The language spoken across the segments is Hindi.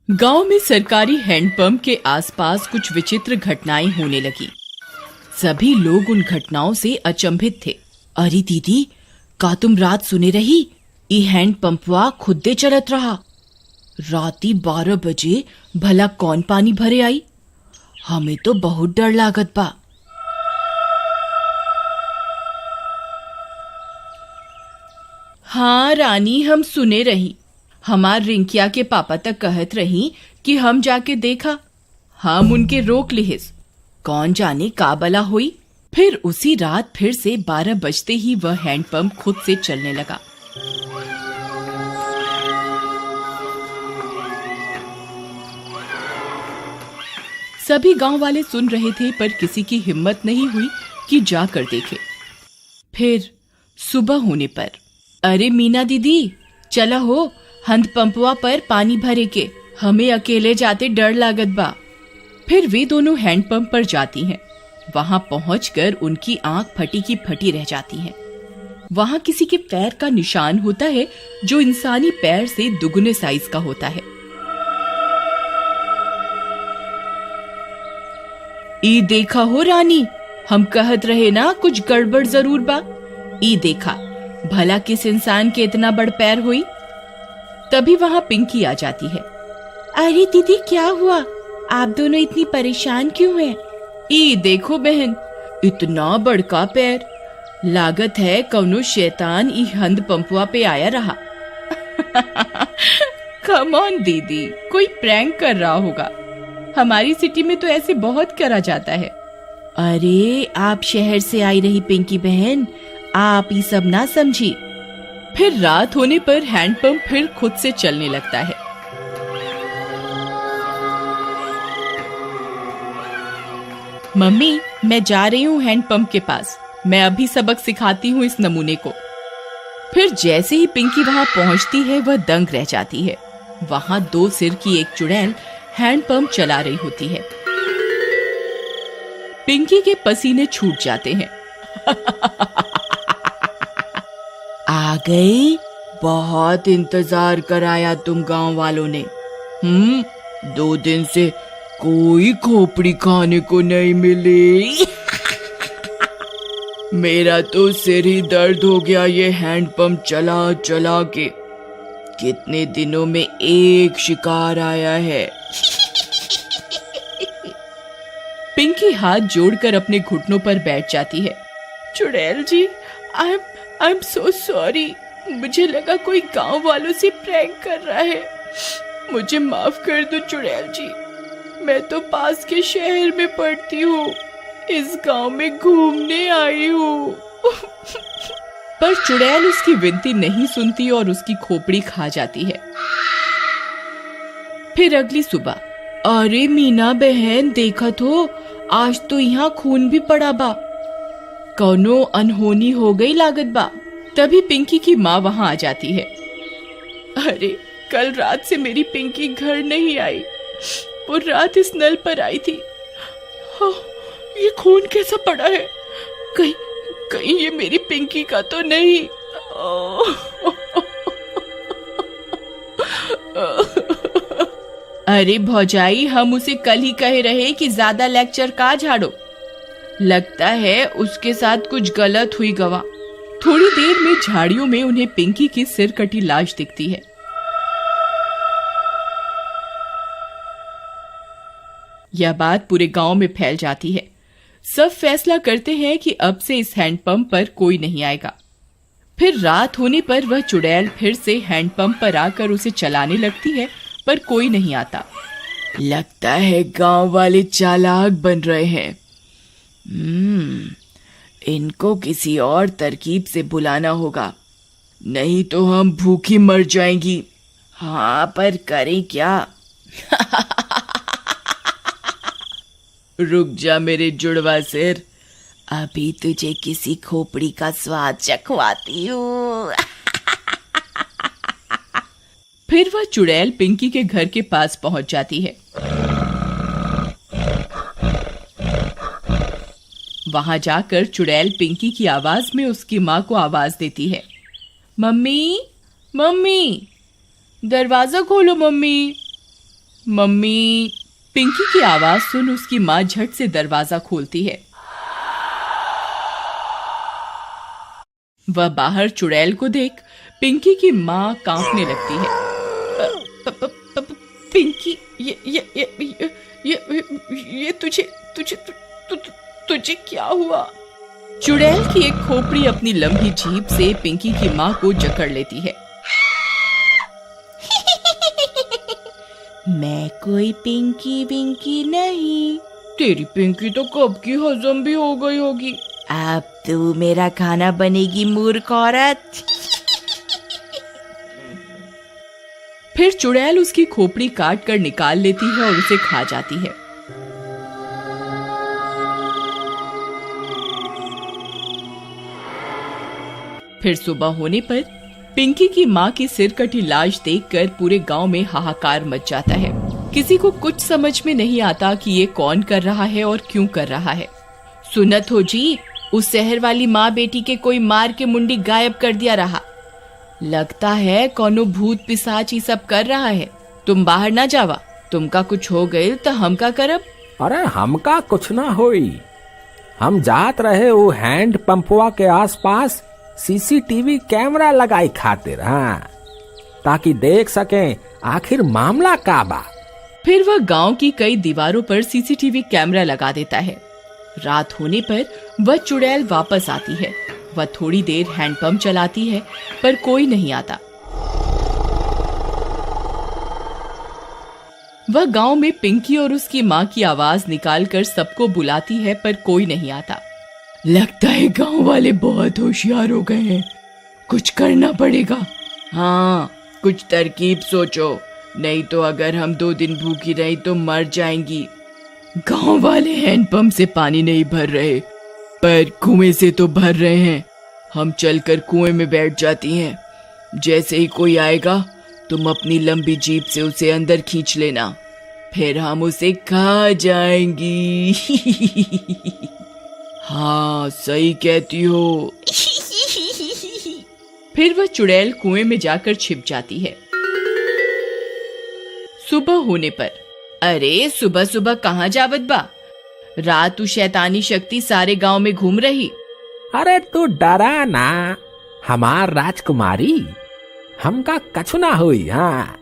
गांव में सरकारी हैंडपंप के आसपास कुछ विचित्र घटनाएं होने लगी। सभी लोग उन घटनाओं से अचंभित थे। अरे दीदी, का तुम रात सुने रही? ई हैंडपंपवा खुदे चलत रहा। राती 12 बजे भला कौन पानी भरे आई? हमें तो बहुत डर लागत बा। हाँ रानी, हम सुने रही। हमार रिंकिया के पापा तक कहत रही कि हम जाके देखा। हम उनके रोक लिहिस। कौन जाने का बला हुई। फिर उसी रात फिर से 12 बजते ही वह हैंडपंप खुद से चलने लगा। सभी गांव वाले सुन रहे थे, पर किसी की हिम्मत नहीं हुई कि जाकर देखे। फिर सुबह होने पर, अरे मीना दीदी, चला हो, हैंडपंपवा पर पानी भरे के। हमें अकेले जाते डर लागत बा। फिर वे दोनों हैंडपंप पर जाती हैं। वहां पहुंचकर उनकी आंख फटी की फटी रह जाती है। वहां किसी के पैर का निशान होता है जो इंसानी पैर से दुगने साइज का होता है। ई देखा हो रानी, हम कहत रहे ना कुछ गड़बड़ जरूर बा। ई देखा, भला किस इंसान के इतना बड़ पैर हुई। तभी वहां पिंकी आ जाती है। अरे दीदी, क्या हुआ? आप दोनों इतनी परेशान क्यों हैं? ई देखो बहन, इतना बड़का पैर। लागत है कौनो शैतान ई हैंडपंपवा पे आया रहा। कम ऑन दीदी, कोई प्रैंक कर रहा होगा। हमारी सिटी में तो ऐसे बहुत करा जाता है। अरे आप शहर से आई रही पिंकी बहन, आप ये सब ना समझी। फिर रात होने पर हैंडपंप फिर खुद से चलने लगता है। मम्मी, मैं जा रही हूँ हैंडपंप के पास। मैं अभी सबक सिखाती हूँ इस नमूने को। फिर जैसे ही पिंकी वहां पहुंचती है, वह दंग रह जाती है। वहां 2 सिर की एक चुड़ैल हैंडपंप चला रही होती है। पिंकी के पसीने छूट जाते हैं। आ गई? बहुत इंतजार कराया तुम गांव वालों ने। 2 दिन से कोई खोपड़ी खाने को नहीं मिली। मेरा तो सिर ही दर्द हो गया ये हैंडपंप चला चला के। कितने दिनों में एक शिकार आया है। पिंकी हाथ जोड़कर अपने घुटनों पर बैठ जाती है। चुड़ैल जी, आई एम सो सॉरी। मुझे लगा कोई गांव वालों से प्रैंक कर रहा है। मुझे माफ कर दो चुड़ैल जी। मैं तो पास के शहर में पढ़ती हूँ। इस गांव में घूमने आई हूँ। पर चुड़ैल उसकी विनती नहीं सुनती और उसकी खोपड़ी खा जाती है। फिर अगली सुबह, अरे मीना बहन, देखत हो, आज तो यहाँ खून भी पड़ा बा। कौनो अनहोनी हो गई लागत बा। तभी पिंकी की माँ वहां आ जाती है। अरे, कल रात से मेरी पिंकी घर नहीं आई। वो रात इस नल पर आई थी। हाँ, ये खून कैसा पड़ा है? कहीं ये मेरी पिंकी का तो नहीं? अरे भौजाई, हम उसे कल ही कहे रहे कि ज्यादा लेक्चर का झाड़ो। लगता है उसके साथ कुछ गलत हुई गवा। थोड़ी देर में झाड़ियों में उन्हें पिंकी की सिर कटी लाश दिखती है। यह बात पूरे गांव में फैल जाती है। सब फैसला करते हैं कि अब से इस हैंडपंप पर कोई नहीं आएगा। फिर रात होने पर वह चुड़ैल फिर से हैंडपंप पर आकर उसे चलाने लगती है, पर कोई नहीं आता। लगता है गांव वाले चालाक बन रहे हैं। इनको किसी और तरकीब से बुलाना होगा, नहीं तो हम भूखी मर जाएंगी। हाँ, पर करें क्या? रुक जा मेरे जुड़वा सिर, अभी तुझे किसी खोपड़ी का स्वाद चखवाती हूँ। फिर वह चुड़ैल पिंकी के घर के पास पहुंच जाती है। वहां जाकर चुड़ैल पिंकी की आवाज में उसकी माँ को आवाज देती है। मम्मी, मम्मी, दरवाजा खोलो मम्मी। मम्मी। पिंकी की आवाज सुन उसकी माँ झट से दरवाजा खोलती है। वह बाहर चुड़ैल को देख पिंकी की माँ कांपने लगती है। पिंकी, ये तुझे क्या हुआ? चुड़ैल की एक खोपड़ी अपनी लंबी जीभ से पिंकी की माँ को जकड़ लेती है। मैं कोई पिंकी विंकी नहीं। तेरी पिंकी तो कब की हजम भी हो गई होगी। अब तू मेरा खाना बनेगी मूर्ख औरत। फिर चुड़ैल उसकी खोपड़ी काट कर निकाल लेती है और उसे खा जाती है। फिर सुबह होने पर पिंकी की माँ की सिर कटी लाश देखकर पूरे गांव में हाहाकार मच जाता है। किसी को कुछ समझ में नहीं आता कि ये कौन कर रहा है और क्यों कर रहा है। सुनत हो जी, उस शहर वाली माँ बेटी के कोई मार के मुंडी गायब कर दिया रहा। लगता है कोनो भूत पिशाच ही सब कर रहा है। तुम बाहर ना जावा, तुमका कुछ हो गए तो हम का करब? अरे हमका कुछ ना होई। हम जात रहे वो हैंड पंपवा के आसपास सीसीटीवी कैमरा लगाई खातिर, हाँ, ताकि देख सकें आखिर मामला का बा। फिर वह गांव की कई दीवारों पर सीसीटीवी कैमरा लगा देता है। रात होने पर वह चुड़ैल वापस आती है। वह थोड़ी देर हैंडपंप चलाती है पर कोई नहीं आता। वह गांव में पिंकी और उसकी माँ की आवाज निकालकर सबको बुलाती है पर कोई नहीं आता। लगता है गांव वाले बहुत होशियार हो गए हैं, कुछ करना पड़ेगा। हाँ, कुछ तरकीब सोचो, नहीं तो अगर हम 2 दिन भूखी रही तो मर जाएंगी। गांव वाले हैंडपंप से पानी नहीं भर रहे पर कुएं से तो भर रहे हैं। हम चलकर कुएं में बैठ जाती हैं। जैसे ही कोई आएगा तुम अपनी लंबी जीभ से उसे अंदर खींच लेना, फिर हम उसे खा जाएंगी। हाँ, सही कहती हो। फिर वह चुड़ैल कुएं में जाकर छिप जाती है। सुबह होने पर, अरे सुबह सुबह कहाँ जावत बा? रात शैतानी शक्ति सारे गांव में घूम रही। अरे तू डरा ना, हमार राजकुमारी, हमका कछु ना हुई। हाँ,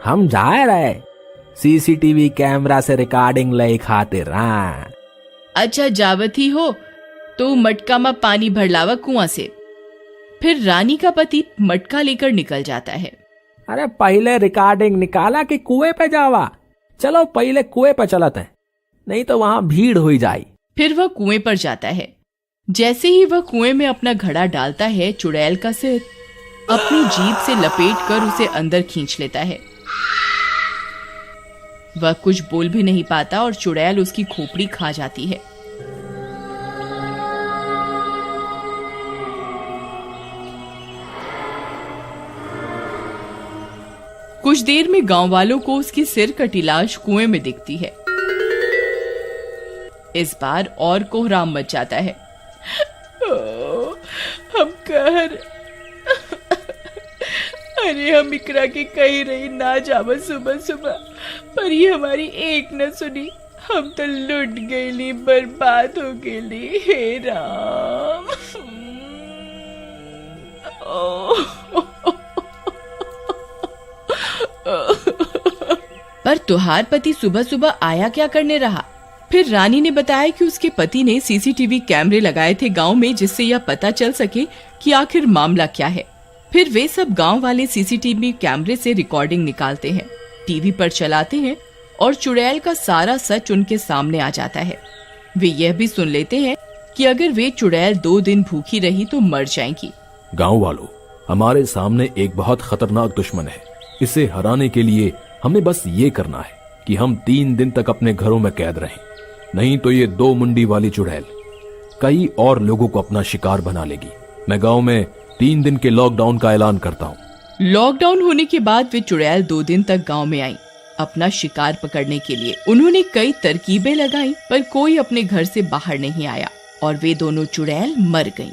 हम जाए रहे सीसीटीवी कैमरा से रिकॉर्डिंग ले खातिर। हाँ, अच्छा जावत ही हो तो मटका में पानी भर लावा कुआं से। फिर रानी का पति मटका लेकर निकल जाता है। अरे पहले रिकॉर्डिंग निकाला कि कुएं पे जावा? चलो पहले कुएं पे चलते हैं, नहीं तो वहां भीड़ हो जाए। फिर वह कुएं पर जाता है। जैसे ही वह कुएं में अपना घड़ा डालता है, चुड़ैल का सिर अपनी जीभ से लपेटकर उसे अंदर खींच लेता है। वह कुछ बोल भी नहीं पाता और चुड़ैल उसकी खोपड़ी खा जाती है। कुछ देर में गांव वालों को उसकी सिर कटी लाश कुएं में दिखती है। इस बार और कोहराम मच जाता है। हम कहर, अरे हम इकरा के कही रही ना जावा सुबह सुबह, पर ये हमारी एक न सुनी। हम तो लुट गईली, बर्बाद हो गईली। हे राम। पर तुहार पति सुबह सुबह आया क्या करने रहा? फिर रानी ने बताया कि उसके पति ने सीसीटीवी कैमरे लगाए थे गांव में, जिससे यह पता चल सके कि आखिर मामला क्या है। फिर वे सब गांव वाले सीसीटीवी कैमरे से रिकॉर्डिंग निकालते हैं, टीवी पर चलाते हैं और चुड़ैल का सारा सच उनके सामने आ जाता है। वे यह भी सुन लेते हैं कि अगर वे चुड़ैल 2 दिन भूखी रही तो मर जाएंगी। गांव वालों, हमारे सामने एक बहुत खतरनाक दुश्मन है। इसे हराने के लिए हमें बस ये करना है कि हम 3 दिन तक अपने घरों में कैद रहें, नहीं तो ये 2 मुंडी वाली चुड़ैल कई और लोगों को अपना शिकार बना लेगी। मैं गांव में 3 दिन के लॉकडाउन का ऐलान करता हूँ। लॉकडाउन होने के बाद वे चुड़ैल 2 दिन तक गांव में आई अपना शिकार पकड़ने के लिए। उन्होंने कई तरकीबें लगाई पर कोई अपने घर से बाहर नहीं आया और वे दोनों चुड़ैल मर गईं।